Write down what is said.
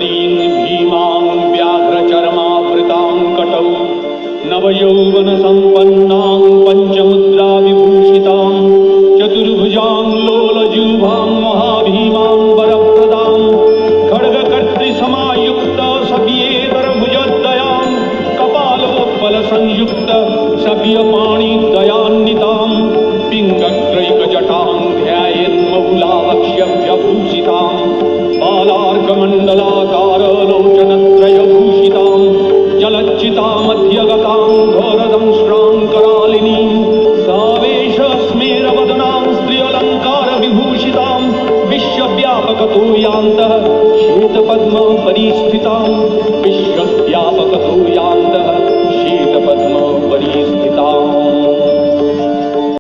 शचीं भीमां व्याघ्रचर्मावृतां कटौ नवयौवनसम्पन्नां पञ्चमुद्राविभूषितां चतुर्भुजां लोलजिह्वां महाभीमां वरप्रदां खड्गकर्तृसमायुक्त सव्येतरभुजद्वयां कपालोत्पलसंयुक्त सव्यपाणिदयान्वितां पिङ्गत्रैकजटां ध्यायेन्मौलावक्ष्यभ्यभूषितां बालार्कमण्डलाकारलोचनत्रयभूषितां जलच्चितामध्यगतां घोरदंष्ट्रां करालिनीं सावेशस्मेरवदनां स्त्रियलङ्कारविभूषितां विश्वव्यापकतो यान्तः श्वेतपद्मपरिस्थितां